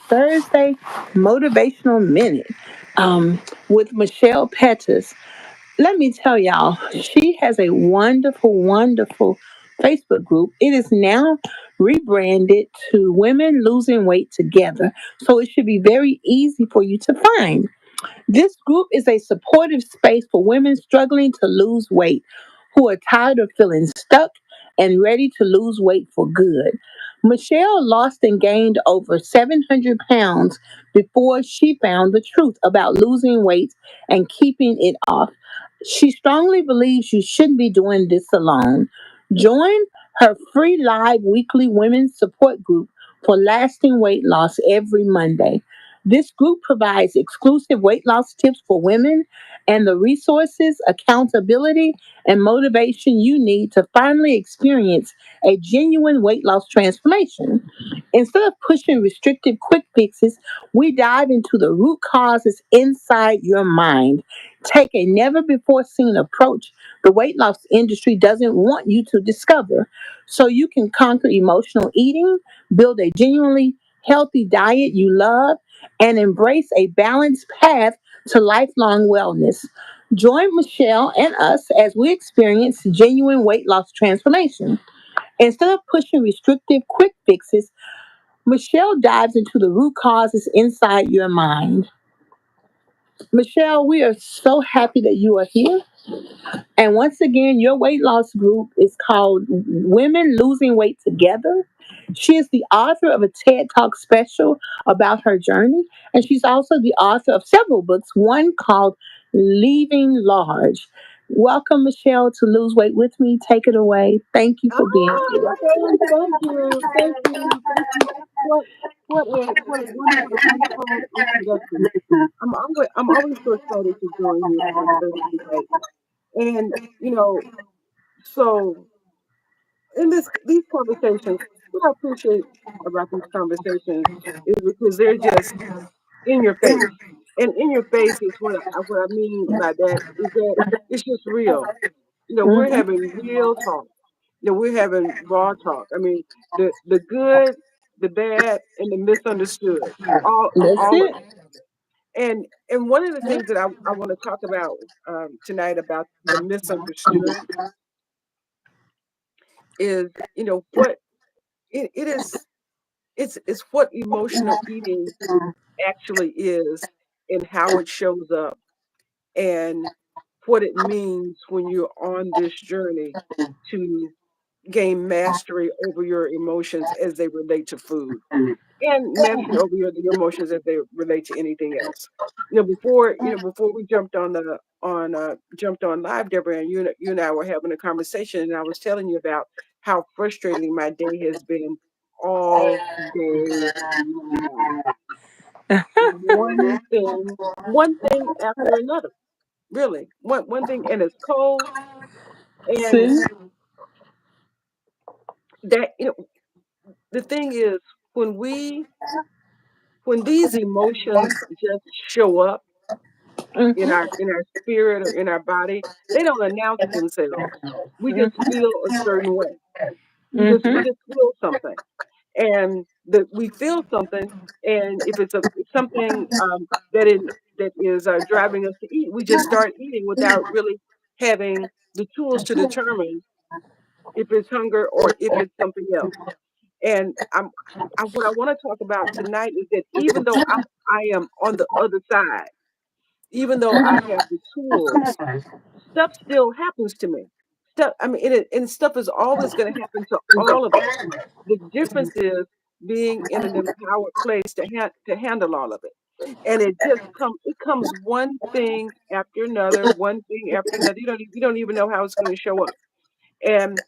Thursday Motivational Minute with Michelle Pettis. Let me tell y'all, she has a wonderful, wonderful Facebook group. It is now rebranded to Women Losing Weight Together. So it should be very easy for you to find. This group is a supportive space for women struggling to lose weight who are tired of feeling stuck and ready to lose weight for good. Michelle lost and gained over 700 pounds before she found the truth about losing weight and keeping it off. She strongly believes you shouldn't be doing this alone. Join her free live weekly women's support group for lasting weight loss every Monday. This group provides exclusive weight loss tips for women and the resources, accountability, and motivation you need to finally experience a genuine weight loss transformation. Instead of pushing restrictive quick fixes, we dive into the root causes inside your mind. Take a never before seen approach the weight loss industry doesn't want you to discover so you can conquer emotional eating, build a genuinely healthy diet you love, and embrace a balanced path to lifelong wellness. Join Michelle and us as we experience genuine weight loss transformation. Instead of pushing restrictive quick fixes, Michelle dives into the root causes inside your mind. Michelle, we are so happy that you are here. And once again, your weight loss group is called Women Losing Weight Together. She is the author of a TED Talk special about her journey, and she's also the author of several books, one called Leaving Large. Welcome, Michelle, to Lose Weight with Me. Take it away. Thank you for being Oh, here. thank you, thank you, thank you. What, what a wonderful introduction. I'm always so excited to join you on Thursday night. And you know, so in these conversations, what I appreciate about these conversations is because they're just in your face. And in your face is what I mean by that is that it's just real. We're Mhm. having real talk. We're having raw talk. I mean, the good, the bad, and the misunderstood. That's All of it. it. And one of the things that I want to talk about tonight about the misunderstood is, what it is. It's what emotional eating actually is and how it shows up and what it means when you're on this journey to gain mastery over your emotions as they relate to food and mastery over your emotions as they relate to anything else. Before we jumped on live, Deborah, and you and I were having a conversation, and I was telling you about how frustrating my day has been all day long. One thing after another. Really, one thing, and it's cold, and See? that the thing is when we when these emotions just show up in Mhm. our spirit or in our body, they don't announce themselves. We just feel a certain way. We just feel something, and that we feel something, and if it's something that is driving us to eat, we just start eating without really having the tools to determine if it's hunger or if it's something else. And what I want to talk about tonight is that even though I am on the other side, even though I have the tools, stuff still happens to me. Stuff, I mean, and stuff is always going to happen to all of us. The difference is being in an empowered place to handle all of it. And it comes one thing after another, one thing after another. You don't even know how it's going to show up. And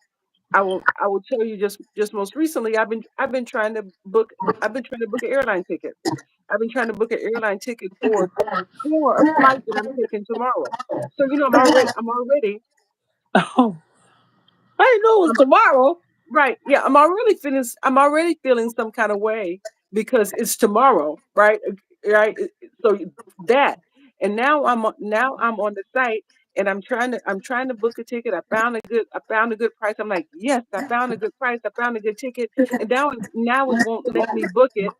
I will tell you just most recently I've been trying to book an airline ticket. I've been trying to book an airline ticket for a flight that I'm taking tomorrow. So Oh, I didn't know it was I'm tomorrow. right. Yeah, I'm already feeling some kind of way because it's tomorrow, right? Right. So that, and now I'm on the site and I'm trying to book a ticket. I found a good price. I'm like, yes, I found a good price. I found a good ticket, and now it won't let me book it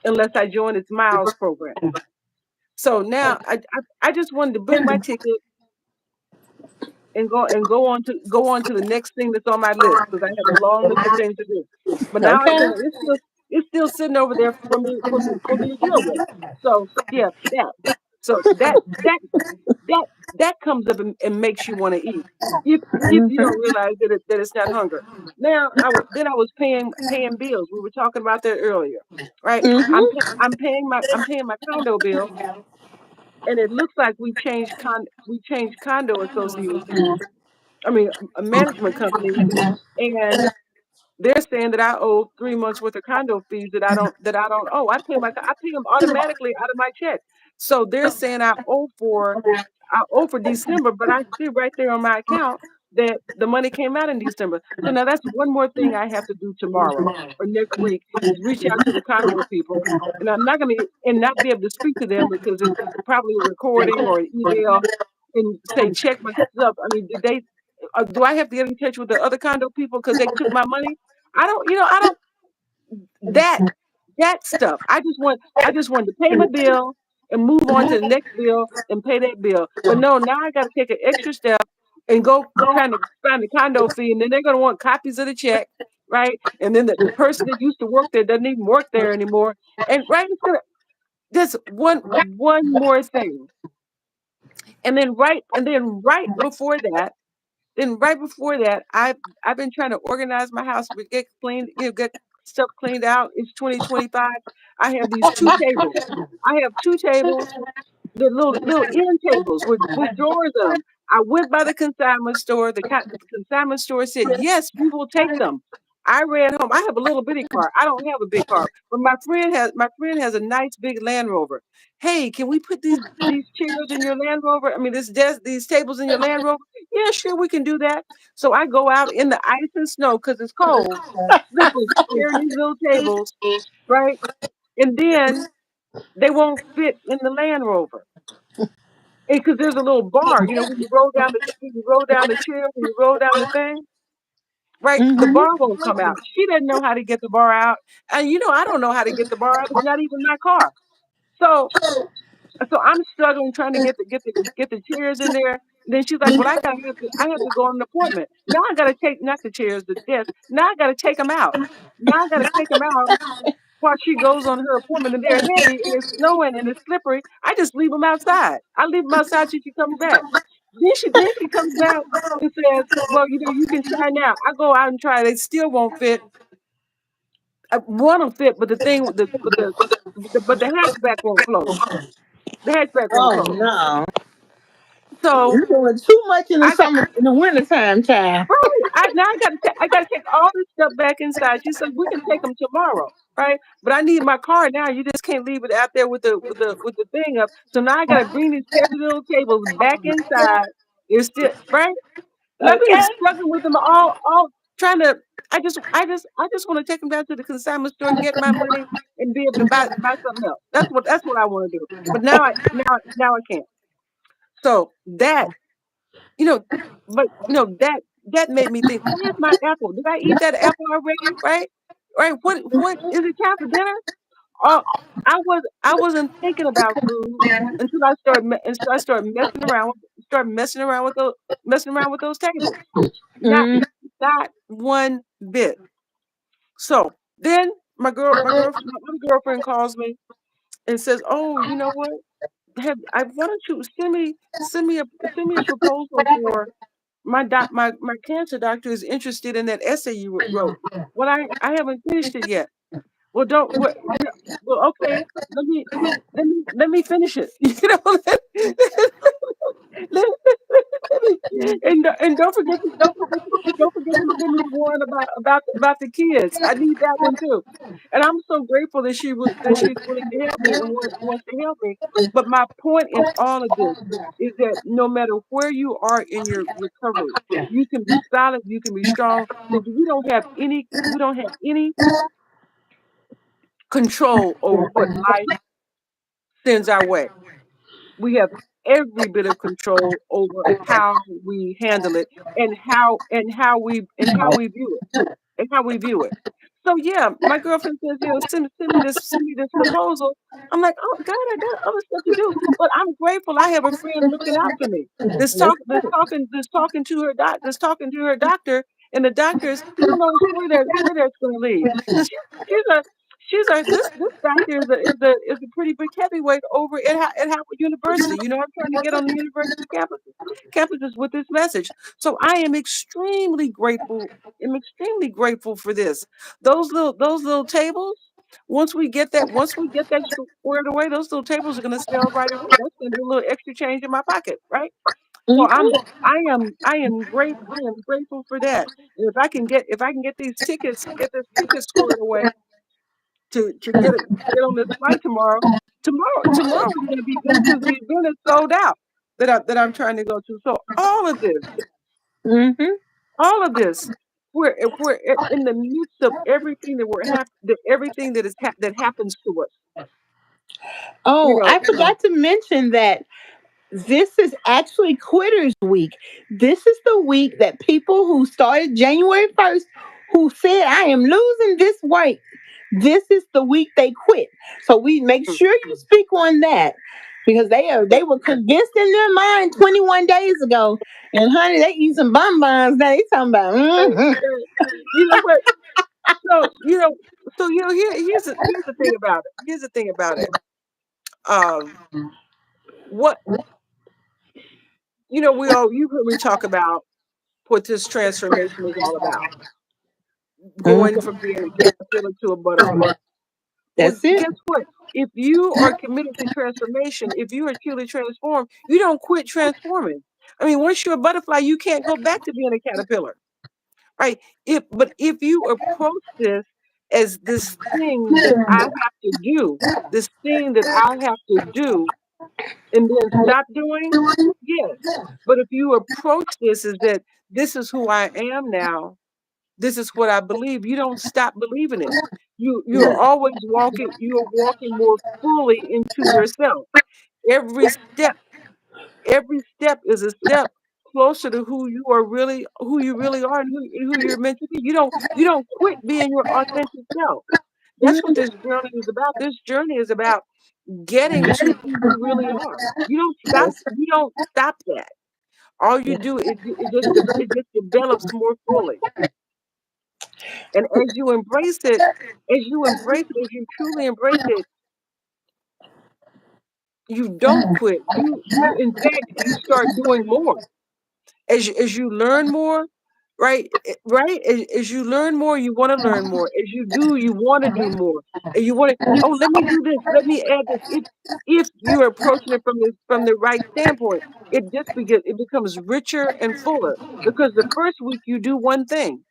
unless I join its miles program. So now I just wanted to book my ticket and go on to the next thing that's on my list because I have a long list of things to do. But now I Okay. can't. It's still sitting over there for me to deal with. So yeah, that. So that that comes up and makes you want to eat if you don't realize that it's not hunger. Now I was paying bills. We were talking about that earlier, right? Mm-hmm. I'm paying my condo bill, and it looks like we changed condo association. I mean, a management company, and they're saying that I owe 3 months worth of condo fees that I don't owe. I pay them automatically out of my check. So they're saying I owe for December, but I see right there on my account that the money came out in December. So now that's one more thing I have to do tomorrow or next week is reach out to the condo people, and I'm not gonna and not be able to speak to them because it's probably a recording or an email and say check my stuff. I mean, did they? Do I have to get in touch with the other condo people because they took my money? I don't that that stuff. I just wanted to pay my bill and move on to the next bill and pay that bill. But no, now I got to take an extra step and go trying to find the condo fee, and then they're gonna want copies of the check, right? And then the person that used to work there doesn't even work there anymore. And right, it's gonna just one more thing, and then right before that, I've been trying to organize my house, get cleaned, get stuff cleaned out. It's 2025. I have these two tables. I have two tables, the little end tables with drawers in them. I went by the consignment store. The consignment store said, "Yes, we will take them." I ran home. I have a little bitty car. I don't have a big car, but my friend has a nice big Land Rover. Hey, can we put these chairs in your Land Rover? I mean, these tables in your Land Rover? Yeah, sure, we can do that. So I go out in the ice and snow because it's cold, slippers, carrying these little tables, right? And then they won't fit in the Land Rover because there's a little bar. You know, when you roll down the chair, when you roll down the thing, right? The Mm-hmm. bar won't come out. She doesn't know how to get the bar out, and I don't know how to get the bar out. It's not even my car. So I'm struggling trying to get the chairs in there. And then she's like, "Well, I have to go on an appointment. Now I got to take not the chairs, the desk. Now I got to take them out. Now I got to take them out while she goes on her appointment, and they're heavy and it's snowing and it's slippery. I just leave them outside. I leave them outside till she comes back. Then she comes back and says, "Well, you can try now." I go out and try. They still won't fit. One will fit, but the thing, but the hatchback won't close. The hatchback won't Oh close. no. So You're doing too much in the I got summer, in the wintertime, child. right. Now I gotta take all this stuff back inside. She said we can take them tomorrow, right? But I need my car now. You just can't leave it out there with the thing up. So now I gotta bring these heavy little tables back inside. It's still right. And I've been Okay. struggling with them all trying to. I just want to take them down to the consignment store, get my money, and be able to buy something else. That's what I want to do. But now I can't. So you know, but that made me think, where's my apple? Did I eat that apple already? Right? Right. What is it time for dinner? Oh, I wasn't thinking about food until I started messing around with those tables. Not Mm. not one bit. So then my other girlfriend calls me and says, "Oh, you know what? Why don't you send me a proposal for my cancer doctor is interested in that essay you wrote. Well, I haven't finished it yet. Well, don't what? Well, okay. Let me finish it. Let, and don't forget to send me the one about the kids. I need that one too. And I'm so grateful that she's willing to help me and wants to help me. But my point in all of this is that no matter where you are in your recovery, you can be solid, you can be strong. That we don't have any control over what life sends our way. We have every bit of control over how we handle it and how we view it and how we view it. So yeah, my girlfriend says, send me this proposal. I'm like, oh God, I got other stuff to do. But I'm grateful I have a friend looking out for me. That's talking to her doctor, and the doctors, who knows where that's going to lead. Because she's a this doctor is a pretty big heavyweight over at Howard University. You know, I'm trying to get on the university campuses with this message. So I am extremely grateful. I'm extremely grateful for this. Those little tables. Once we get that squared away, those little tables are going to sell right away. That's going to be a little extra change in my pocket, right? So I am grateful for that. And if I can get this ticket squared away to get on this flight tomorrow. Tomorrow is going to be good because the event is sold out that I'm trying to go to. So Mm-hmm. all of this, we're in the midst of everything everything that happens to us. You Oh, know, I forgot to mention that this is actually Quitters Week. This is the week that people who started January 1st who said, I am losing this weight. This is the week they quit. So we make mm, sure you speak on that because right, they were convinced in their mind 21 days ago. And honey, they eat some bonbons now. They talking about right, mm-hmm. right. You know what? So here's the thing about it. Here's the thing about it. Um, what you've heard me talk about what this transformation is all about, going from being a caterpillar to a butterfly. Well, That's it. guess what? If you are committed to transformation, if you are truly transformed, you don't quit transforming. I mean, once you're a butterfly, you can't go back to being a caterpillar, right? If you approach this as this thing that I have to do, this thing that I have to do, and then stop doing, yes. But if you approach this as that this is who I am now, this is what I believe. You don't stop believing it. You are walking more fully into yourself. Every step, every step is a step closer to who you really are and who you're meant to be. You don't quit being your authentic self. That's what this journey is about. This journey is about getting to who you really are. You don't stop that. All you do is it just develops more fully. And as you truly embrace it, you don't quit. You in fact you start doing more. As you learn more, right? Right? As you learn more, you want to learn more. As you do, you want to do more. And you want to, oh, let me do this, let me add this. If you're approaching it from the right standpoint, it becomes richer and fuller. Because the first week you do one thing.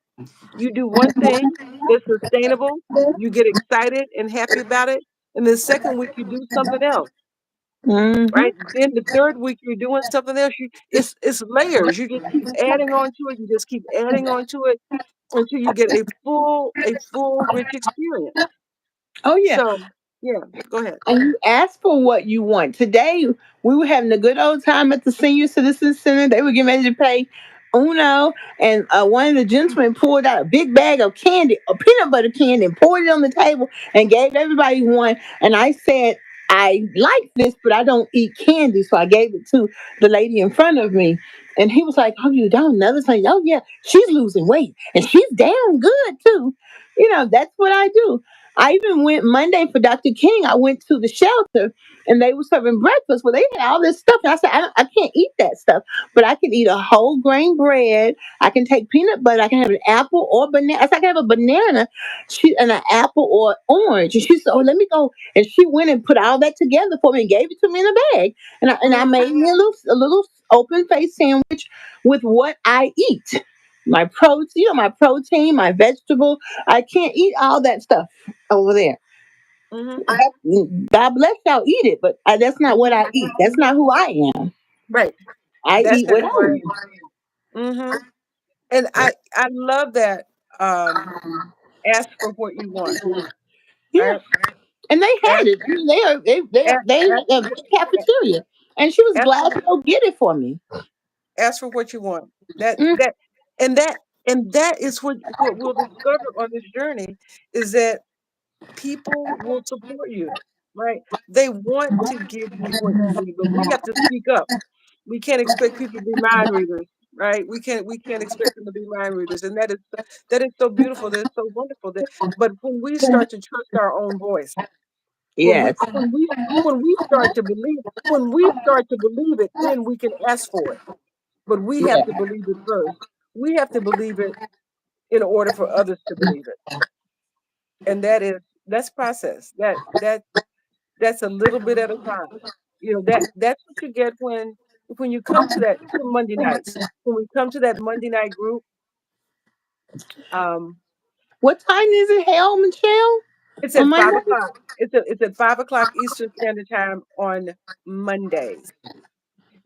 You do one thing that's sustainable, you get excited and happy about it, and the second week you do something else, Mm-hmm. right? Then the third week you're doing something else. It's layers. You just keep adding on to it. You just keep adding on to it until you get a full rich experience. Oh yeah. So yeah, go ahead. And you ask for what you want. Today, we were having a good old time at the Senior Citizen Center. They were getting ready to pay Uno, and one of the gentlemen pulled out a big bag of candy, a peanut butter candy, and poured it on the table and gave everybody one. And I said, I like this, but I don't eat candy. So I gave it to the lady in front of me. And he was like, oh, you don't? Another thing, oh, yeah, she's losing weight and she's damn good too. That's what I do. I even went Monday for Dr. King. I went to the shelter and they were serving breakfast. Well, they had all this stuff. And I said, I can't eat that stuff, but I can eat a whole grain bread. I can take peanut butter. I can have an apple or banana. I said, I can have a banana and an apple or orange. And she said, oh, let me go. And she went and put all that together for me and gave it to me in a bag. And I Mhm, made me a little open face sandwich with what I eat. My protein, my vegetable. I can't eat all that stuff over there. mhm, God bless y'all eat it, but that's not what mhm. I eat. That's not who I am. Right. I That's eat not what who I I am. Mhm. And I love that. Ask for what you want. eat. Yeah, Right. and they had Ask it. I mean, they ask, had a cafeteria, and she was ask glad to go get it for me. Ask for what you want. That Mm, that and that And that is what we'll discover on this journey is that people will support you, right? They want to give you what you need, but we have to speak up. We can't expect people to be mind readers, right? We can't expect them to be mind readers, and that is so beautiful. That is so wonderful. But when we start to trust our own voice, when we Yes. when we when we start to believe it, then we can ask for it. But we have Yeah. to believe it first. We have to believe it in order for others to believe it, and that's process. That's a little bit at a time. That's what you get when you come to that to Monday nights. When we come to that Monday night group, um, What time is it, Hell, Michelle? it's On at Monday? 5 o'clock. It's at 5 o'clock Eastern Standard Time on Mondays.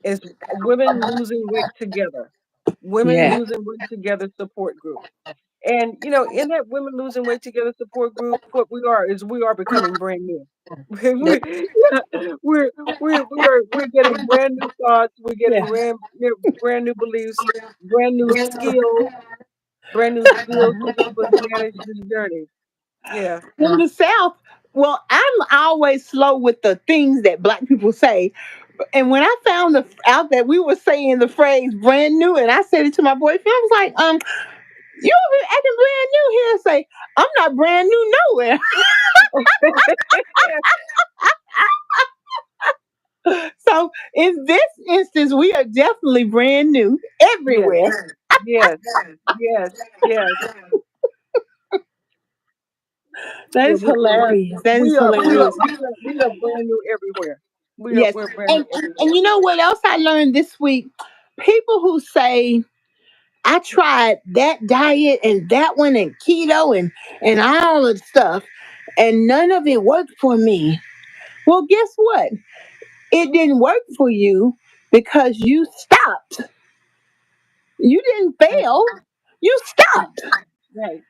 It's Women Losing Weight Together. Women Yeah. Losing Weight Together support group. And in that Women Losing Weight Together support group, what we are becoming brand new. Yeah. Yeah, we're getting brand new thoughts. We're getting brand new beliefs, brand new skills, brand new skills to help us manage this journey. Yeah. In the South, well, I'm always slow with the things that Black people say. And when I found out that we were saying the phrase brand new, and I said it to my boyfriend, I was like, you over here acting brand new here. Say, I'm not brand new nowhere. So in this instance, we are definitely brand new Yes. everywhere. Yes. Yes. Yes. That Yeah. is hilarious. That We is are we are hilarious. we are we are brand new everywhere. Yes. We're brand And new everywhere. and you know what else I learned this week? People who say, I tried that diet and that one and keto and all of the stuff, and none of it worked for me. Well, guess what? It didn't work for you because you stopped. You didn't Right. fail. You stopped. Right.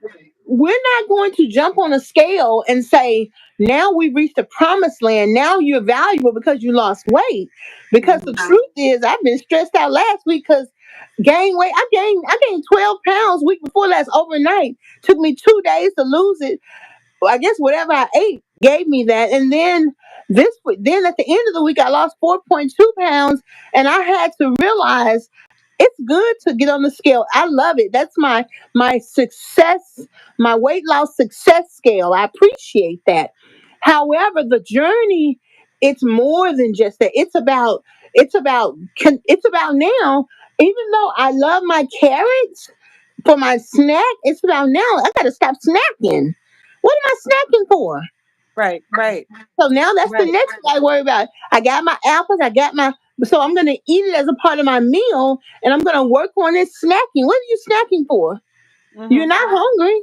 We're not going to jump on a scale and say, now we've reached the promised land. Now you're valuable because you lost weight. Because the Hmm. truth is, I've been stressed out last week because gain weight. I gained 12 pounds week before last overnight. Took me 2 days to lose it. Well, I guess whatever I ate gave me that. And then at the end of the week, I lost 4.2 pounds, and I had to realize it's good to get on the scale. I love it. That's my success, my weight loss success scale. I appreciate that. However, the journey, it's more than just that. It's about now. Even though I love my carrots for my snack, it's about now. I got to stop snacking. What am I snacking for? Right. Right. So now that's the Right. next thing I worry about. I got my apples. So I'm going to eat it as a part of my meal, and I'm going to work on this snacking. What are you snacking for? You're Hmm. not hungry.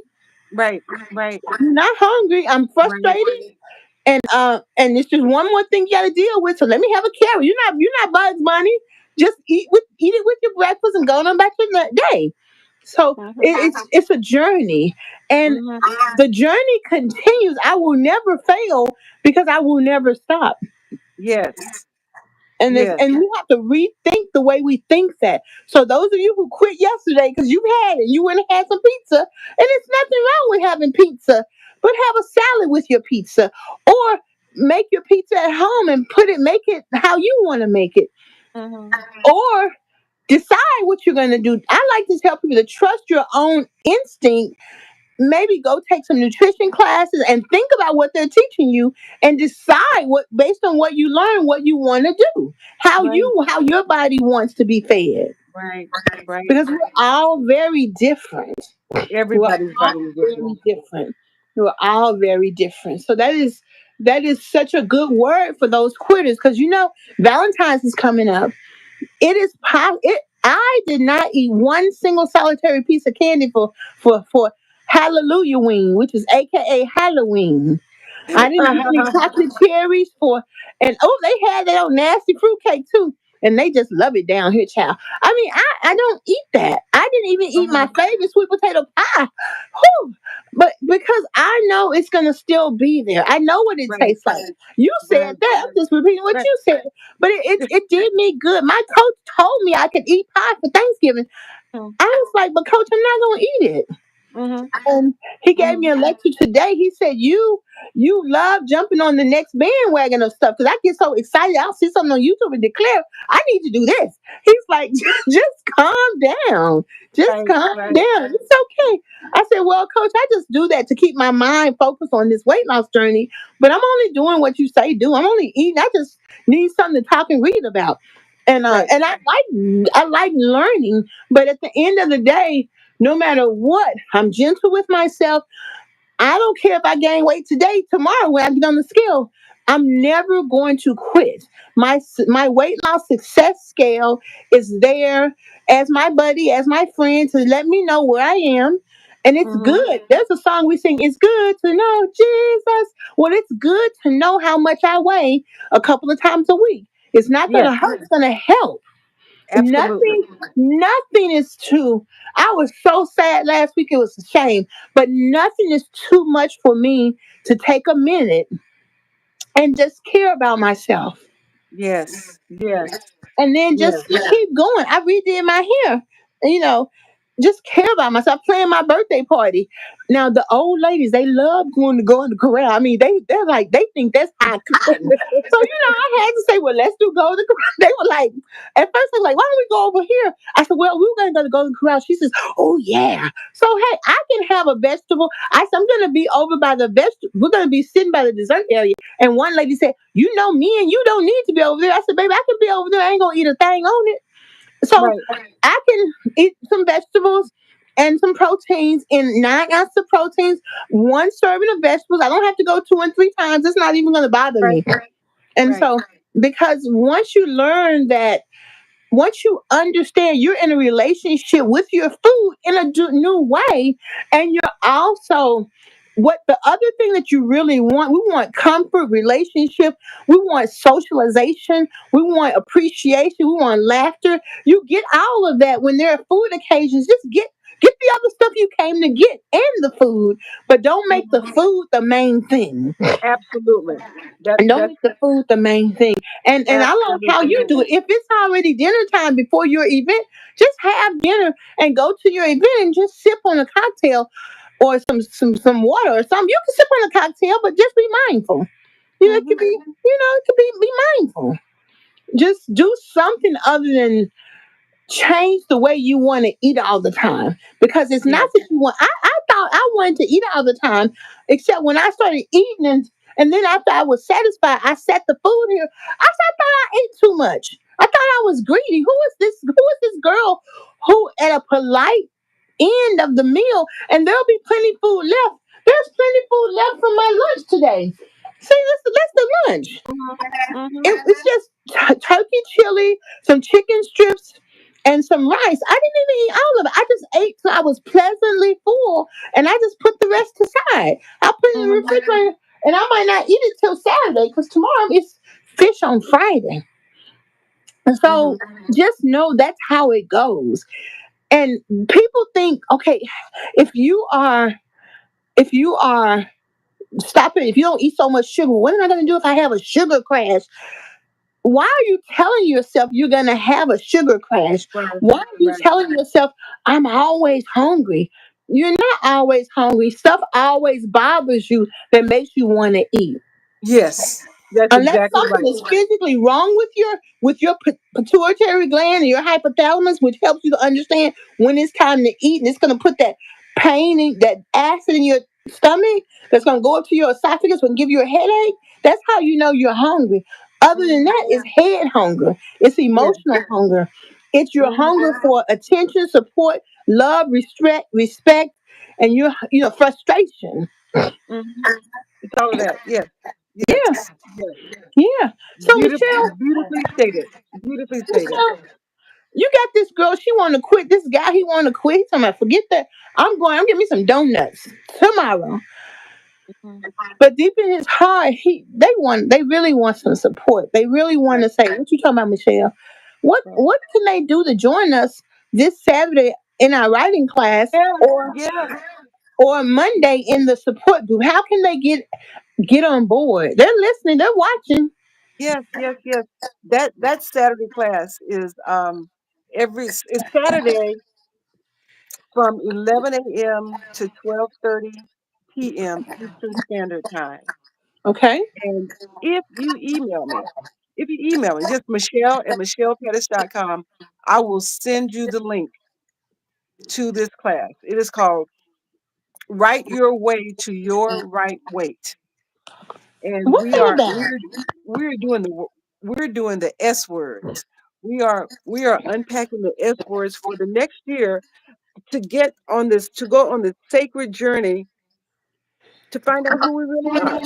Right. Right. You're not hungry. I'm Right. frustrated, and it's just one more thing you got to deal with. So let me have a carrot. You're not Bugs Bunny. Just eat it with your breakfast and go on about your day. So Hmm. it's a journey, and Hmm. the journey continues. I will never fail because I will never stop. Yes. Yes. And we have to rethink the way we think that. So those of you who quit yesterday because you had it, you went and had some pizza, and it's nothing wrong with having pizza, but have a salad with your pizza, or make your pizza at home and make it how you want to make it, Hmm. or decide what you're going to do. I like to tell people to trust your own instinct. Maybe go take some nutrition classes and think about what they're teaching you and decide what, based on what you learn, what you want to do, Right. how your body wants to be fed, Right. Right. because we're all very different. We're Everybody's all body is different. very different. We're all very different. So that is such a good word for those quitters, because Valentine's is coming up. I did not eat one single solitary piece of candy for Hallelujah Wing, which is AKA Halloween. I didn't eat any chocolate cherries and they had their own nasty fruitcake too. And they just love it down here, child. I mean, I don't eat that. I didn't even eat my Mhm. favorite sweet potato pie. Whew. But because I know it's gonna still be there. I know what it Right. tastes like. You said Right. that. I'm just repeating what Right. you said. But it did me good. My coach told me I could eat pie for Thanksgiving. Mhm. I was like, but coach, I'm not gonna eat it. Mhm. And he gave me Mhm. a lecture today. He said, you love jumping on the next bandwagon of stuff because I get so excited. I'll see something on YouTube and declare, I need to do this. He's like, just calm down. Just Right. calm Right. down. It's okay. I said, well, coach, I just do that to keep my mind focused on this weight loss journey. But I'm only doing what you say do. I'm only eating. I just need something to talk and read about. Right. And I like learning, but at the end of the day, no matter what, I'm gentle with myself. I don't care if I gain weight today, tomorrow when I get on the scale. I'm never going to quit. My weight loss success scale is there as my buddy, as my friend to let me know where I am. And it's Mhm. good. There's a song we sing, it's good to know Jesus. Well, it's good to know how much I weigh a couple of times a week. It's not going Yes. to hurt, it's going to help. Absolutely. Nothing is too. I was so sad last week, it was a shame, but nothing is too much for me to take a minute and just care about myself, Yes. Yes. and then Yes. just keep going. I redid my hair, you know, just care about myself. Planning my birthday party. Now the old ladies, they love go in the corral. I mean, they're like they think that's high cotton. So I had to say, well, let's do go to the corral. They were like, at first they were like, why don't we go over here? I said, well, we were gonna go to Golden Corral. She says, oh yeah. So hey, I can have a vegetable. I said, I'm gonna be over by the vegetable. We're gonna be sitting by the dessert area. And one lady said, you know me and you don't need to be over there. I said, baby, I can be over there. I ain't gonna eat a thing on it. So Right. I can eat some vegetables and some proteins in 9 ounces of proteins, one serving of vegetables. I don't have to go 2 and 3 times. It's not even gonna bother Right. me. And Right. so because once you understand you're in a relationship with your food in a new way, and you're also what the other thing that you really want, we want comfort, relationship, we want socialization, we want appreciation, we want laughter. You get all of that when there are food occasions. Just get the other stuff you came to get and the food, but don't make the Mhm. food the main thing. Absolutely. And don't That's make the food the main thing. And I like how absolutely. you do it. If it's already dinner time before your event, just have dinner and go to your event and just sip on a cocktail or some water or something. You can sip on a cocktail, but just be mindful. It could Mhm. be, it could be mindful. Just do something other than change the way you want to eat all the time, because it's not Yes. that you want. I thought I wanted to eat all the time, except when I started eating, and then after I was satisfied, I set the food here. I thought I ate too much. I thought I was greedy. Who is this girl who at a polite end of the meal, and there'll be plenty food left. There's plenty food left from my lunch today. See, that's the lunch. Mhm. Mhm. It's just turkey chili, some chicken strips, and some rice. I didn't even eat all of it. I just ate till I was pleasantly full, and I just put the rest aside. I put it in the Mhm. refrigerator, and I might not eat it till Saturday because tomorrow is fish on Friday. And so Mhm. just know that's how it goes. And people think, okay, if you are if you are stopping, if you don't eat so much sugar, what am I going to do if I have a sugar crash? Why are you telling yourself you're going to have a sugar crash? Right. Why are you Right. telling yourself, I'm always hungry? You're not always hungry. Stuff always bothers you that makes you want to eat. Yes. That's Unless exactly something right. is physically wrong with your pituitary gland and your hypothalamus, which helps you to understand when it's time to eat, and it's going to put that pain and that acid in your stomach that's going to go up to your esophagus and give you a headache. That's how you know you're hungry. Other than Mhm. that, it's head hunger. It's Yes. emotional hunger. It's your Mhm. hunger for attention, support, love, respect, and your frustration. Mhm. It's all of that. Yes. Yes. Yeah, Yes. yeah. So Beautifully stated. Beautifully stated. Michelle, you got this girl. She want to quit. This guy, he want to quit. He's talking about, forget that. I'm getting me some donuts tomorrow. Mhm. But deep in his heart, they really want some support. They really want Right. to say, what you talking about, Michelle? What Right. what can they do to join us this Saturday in our writing class, Yeah. or Yeah. Monday in the support group? How can they get on board? They're listening. They're watching. Yes. Yes. Yes. That Saturday class is it's Saturday from 11 a.m. to 12:30 p.m. Eastern Standard Time. Okay. And if you email me, just Michelle at michellepettis.com, I will send you the link to this class. It is called Write Your Way to Your Right Weight. And What's it about? we're doing the S words. We are unpacking the S words for the next year to go on this sacred journey to find out who we really are.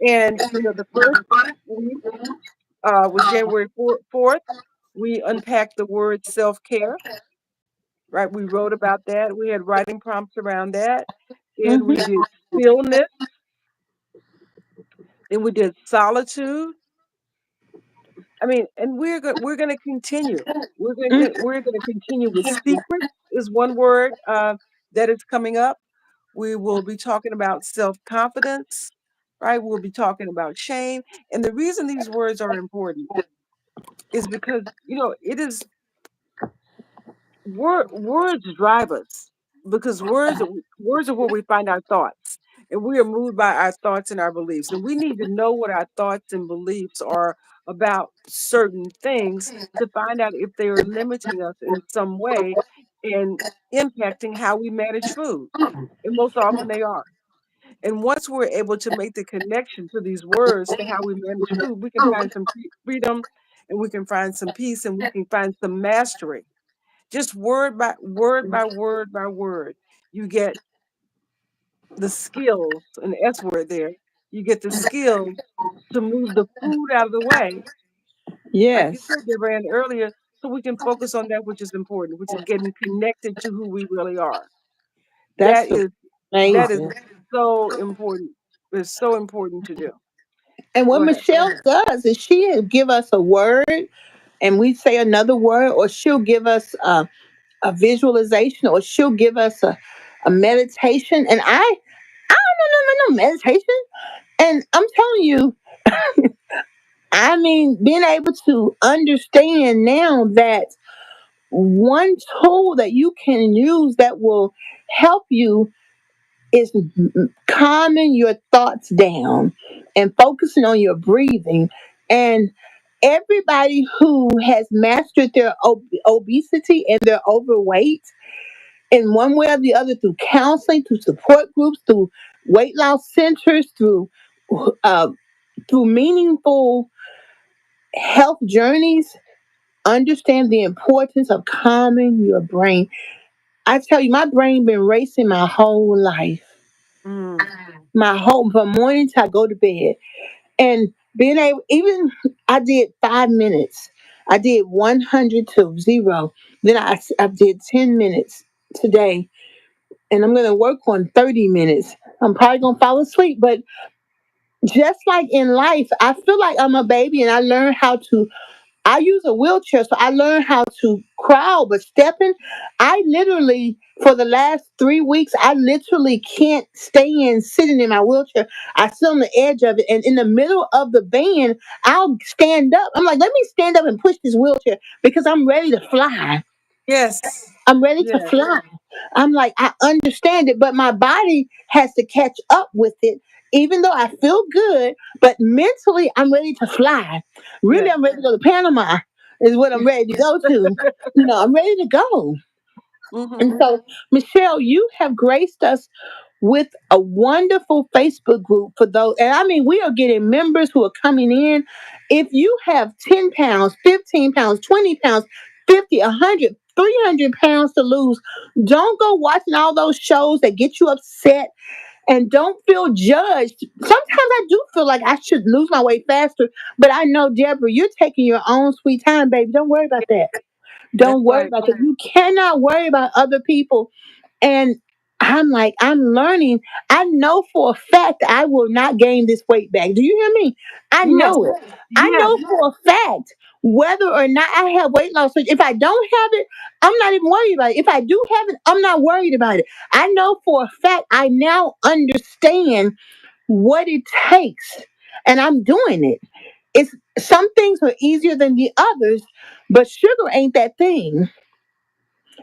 And the first week was January 4th. We unpacked the word self-care, right? We wrote about that. We had writing prompts around that. Then we Mm-hmm. did stillness. Then we did solitude. I mean, and we're going to continue. We're going to continue with secrets is one word that is coming up. We will be talking about self-confidence, right? We'll be talking about shame. And the reason these words are important is because, it is words drive us because words are where we find our thoughts, and we are moved by our thoughts and our beliefs, and we need to know what our thoughts and beliefs are about certain things to find out if they are limiting us in some way and impacting how we manage food, and most often they are. And once we're able to make the connection to these words to how we manage food, we can find some freedom, and we can find some peace, and we can find some mastery, just word by word by word by word. You get the skills, an S word there. You get the skills to move the food out of the way, like you Yes. said, DebraAnn, earlier, so we can focus on that which is important, which is getting connected to who we really are. That That's is that is amazing. so important. It's so important to do. And what Go ahead. Michelle does is she'll give us a word and we say another word, or she'll give us a visualization, or she'll give us a meditation. And I don't know no meditation. And I'm telling you, I mean, being able to understand now that one tool that you can use that will help you is calming your thoughts down and focusing on your breathing. And everybody who has mastered their obesity and their overweight in one way or the other, through counseling, through support groups, through weight loss centers, uh, through meaningful health journeys, understand the importance of calming your brain. I tell you, my brain been racing my whole life, Mm, my whole from morning till I go to bed. And being able, even I did 5 minutes. I did 100 to zero. Then I did 10 minutes today, and I'm going to work on 30 minutes. I'm probably going to fall asleep, but just like in life, I feel like I'm a baby and I learned how to. I use a wheelchair, so I learned how to crawl, but stepping, I literally, for the last 3 weeks, I literally can't sitting in my wheelchair. I sit on the edge of it, and in the middle of the van, I'll stand up. I'm like, let me stand up and push this wheelchair because I'm ready to fly. yes. I'm ready to Yes. fly. I'm like, I understand it, but my body has to catch up with it. Even though I feel good, but mentally I'm ready to fly. Really, Yes. I'm ready to go to Panama. Is what I'm ready to go to. I'm ready to go. And Mm-hmm. so, Michelle, you have graced us with a wonderful Facebook group for those. And I mean, we are getting members who are coming in. If you have 10 pounds, 15 pounds, 20 pounds, 50, 100, 300 pounds to lose, don't go watching all those shows that get you upset and don't feel judged. Sometimes I do feel like I should lose my weight faster, but I know, Deborah, you're taking your own sweet time, baby. Don't worry about that. That's Don't worry right. about that. You cannot worry about other people. And I'm like, I'm learning. I know for a fact I will not gain this weight back. Do you hear me? I Yes. know it. I Yes. know for a fact whether or not I have weight loss. If I don't have it, I'm not even worried about it. If I do have it, I'm not worried about it. I know for a fact I now understand what it takes, and I'm doing it. It's some things are easier than the others, but sugar ain't that thing.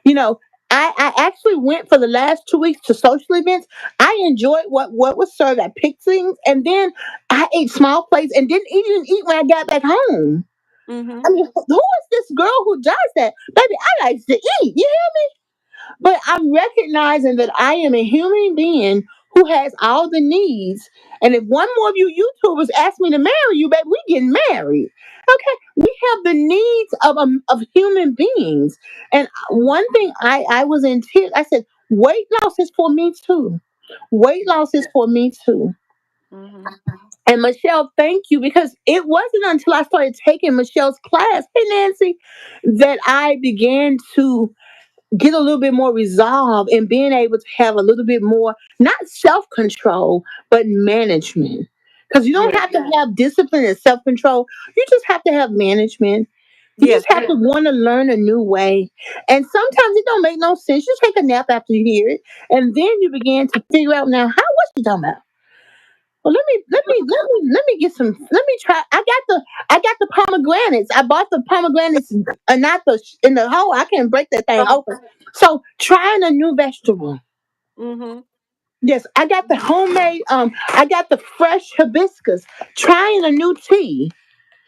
You know, I actually went for the last 2 weeks to social events. I enjoyed what was served. I picked things, and then I ate small plates and didn't even eat when I got back home. Mhm. I mean, who is this girl who does that? Baby, I like to eat. You hear me? But I'm recognizing that I am a human being who has all the needs. And if one more of you YouTubers ask me to marry you, baby, we getting married. Okay, we have the needs of human beings. And one thing I was in tears. I said, weight loss is for me too. Weight loss is for me too. Mhm. And Michelle, thank you, because it wasn't until I started taking Michelle's class, hey Nancy, that I began to get a little bit more resolve in being able to have a little bit more, not self control, but management. Because you don't Yes. have to have discipline and self control. You just have to have management. You Yes. just have to want to learn a new way. And sometimes it don't make no sense. You take a nap after you hear it. And then you begin to figure out now, what's she talking about? Well, let me get some. Let me try. I got the pomegranates. I bought the pomegranates, not the in the hole. I can break that thing Right. open. So trying a new vegetable. Mhm. Yes, I got the homemade. I got the fresh hibiscus. Trying a new tea.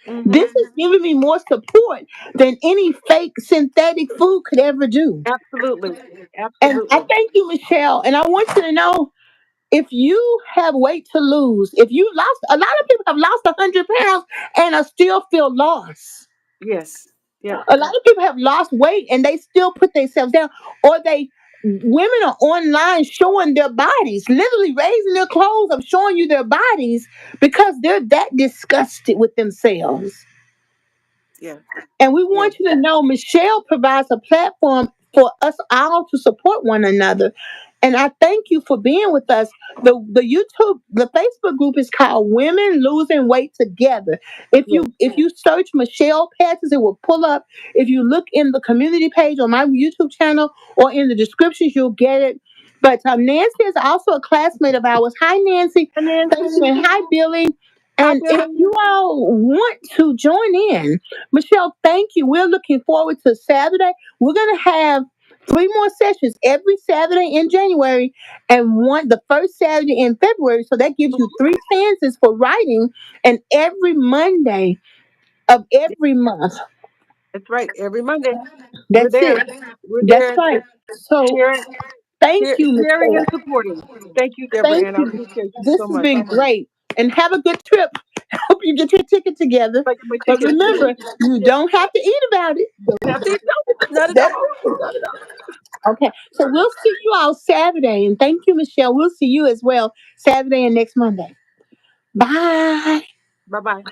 This Mhm. is giving me more support than any fake synthetic food could ever do. Absolutely. And I Absolutely. thank you, Michelle. And I want you to know, if you have weight to lose, if you lost, a lot of people have lost 100 pounds and are still feel lost. Yes. Yes. A lot of people have lost weight and they still put themselves down, or women are online showing their bodies, literally raising their clothes up, showing you their bodies because they're that disgusted with themselves. Yeah. And we Yeah. want you to know Michelle provides a platform for us all to support one another. And I thank you for being with us. The Facebook group is called Women Losing Weight Together. Yes. If you search Michelle Patches, it will pull up. If you look in the community page on my YouTube channel or in the descriptions, you'll get it. But Nancy is also a classmate of ours. Hi, Nancy. And Thank you. Nancy. And hi, Billy. Hi, And if Billy. you all want to join in, Michelle, thank you. We're looking forward to Saturday. We're going to have three more sessions every Saturday in January and one the first Saturday in February. So that gives you three chances for writing, and every Monday of every month. That's right. Every Monday, we're That's there. it. We're That's there, right. So sharing, thank you, sharing Michelle. and supporting. Thank you, Debra Thank Ann. I you. appreciate you This so has much. been great. And have a good trip. Hope you get your ticket together. Like my But tickets. remember, you Yeah. don't have to eat about it. Don't have to. No, not at That's all. Not at all. okay. So we'll see you all Saturday. And thank you, Michelle. We'll see you as well Saturday and next Monday. Bye. Bye bye.